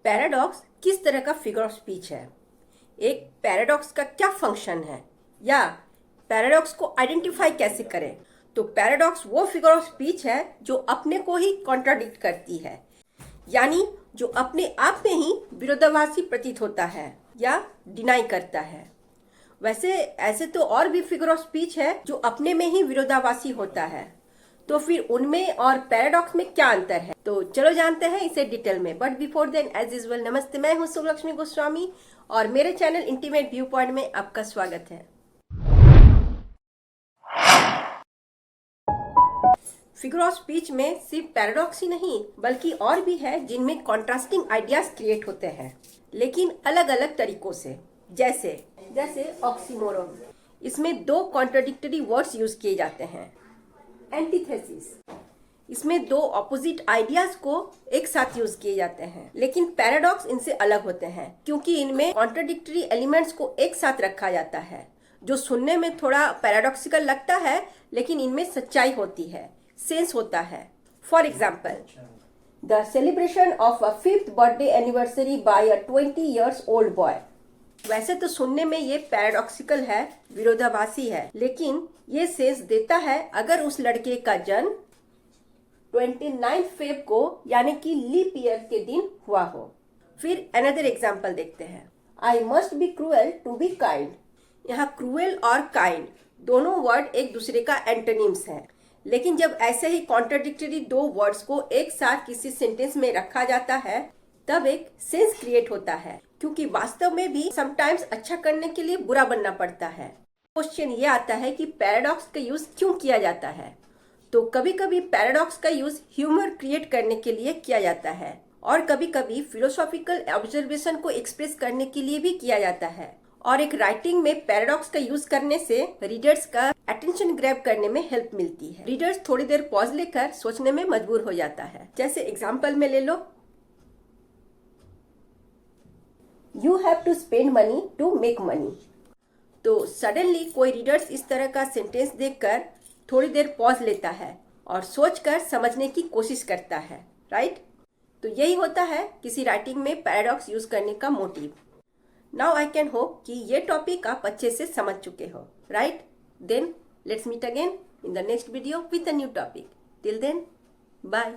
Paradox किस तरह का फिगर ऑफ स्पीच है, एक पैराडॉक्स का क्या फंक्शन है, या पैराडॉक्स को आइडेंटिफाई कैसे करें। तो पैराडॉक्स वो फिगर ऑफ स्पीच है जो अपने को ही कॉन्ट्राडिक्ट करती है, यानी जो अपने आप में ही विरोधाभासी प्रतीत होता है या डिनाई करता है। वैसे ऐसे तो और भी फिगर ऑफ स्पीच है जो अपने में ही विरोधाभासी होता है, तो फिर उनमें और पैराडॉक्स में क्या अंतर है, तो चलो जानते हैं इसे डिटेल में। But before then as usual, नमस्ते, मैं हूं सुलक्ष्मी गोस्वामी और मेरे चैनल इंटीमेट व्यू पॉइंट में आपका स्वागत है। फिगर ऑफ स्पीच में सिर्फ पैराडॉक्स ही नहीं बल्कि और भी है जिनमें कॉन्ट्रास्टिंग आइडियाज क्रिएट होते हैं, लेकिन अलग अलग तरीकों से। जैसे ऑक्सीमोरोन, इसमें दो कॉन्ट्राडिक्टरी वर्ड्स यूज किए जाते हैं। एंटीथेसिस, इसमें दो ऑपोजिट आइडियाज को एक साथ यूज किए जाते हैं। लेकिन पैराडॉक्स इनसे अलग होते हैं क्योंकि इनमें कॉन्ट्राडिक्टरी एलिमेंट्स को एक साथ रखा जाता है, जो सुनने में थोड़ा पैराडॉक्सिकल लगता है, लेकिन इनमें सच्चाई होती है, सेंस होता है। For example, the celebration of a 5th birthday anniversary by a 20 years old boy. वैसे तो सुनने में ये पैराडॉक्सिकल है, विरोधाभासी है, लेकिन ये सेंस देता है अगर उस लड़के का जन्म 29 फेब को यानी कि लीप ईयर के दिन हुआ हो। फिर अनदर एग्जाम्पल देखते हैं। I must be cruel to be kind. यहाँ क्रूएल और काइंड दोनों वर्ड एक दूसरे का एंटोनिम्स हैं, लेकिन जब ऐसे ही कॉन्ट्राडिक्टरी दो वर्ड्स को एक साथ किसी सेंटेंस में रखा जाता है तब एक सेंस क्रिएट होता है, क्योंकि वास्तव में भी समटाइम्स अच्छा करने के लिए बुरा बनना पड़ता है। क्वेश्चन ये आता है कि पैराडॉक्स का यूज क्यों किया जाता है। तो कभी कभी पैराडॉक्स का यूज ह्यूमर क्रिएट करने के लिए किया जाता है और कभी कभी फिलोसॉफिकल ऑब्जर्वेशन को एक्सप्रेस करने के लिए भी किया जाता है। और एक राइटिंग में पैराडॉक्स का यूज करने से रीडर्स का अटेंशन ग्रैब करने में हेल्प मिलती है। रीडर्स थोड़ी देर पॉज लेकर सोचने में मजबूर हो जाता है। जैसे एग्जाम्पल में ले लो, you have to spend money to make money. तो सडनली कोई रीडर्स इस तरह का सेंटेंस देखकर थोड़ी देर पॉज लेता है और सोचकर समझने की कोशिश करता है, राइट। तो यही होता है किसी राइटिंग में पैराडॉक्स यूज करने का motive. Now I can hope कि ये टॉपिक आप अच्छे से समझ चुके हो, right. Then let's meet again in the next video with a new topic. Till then, bye.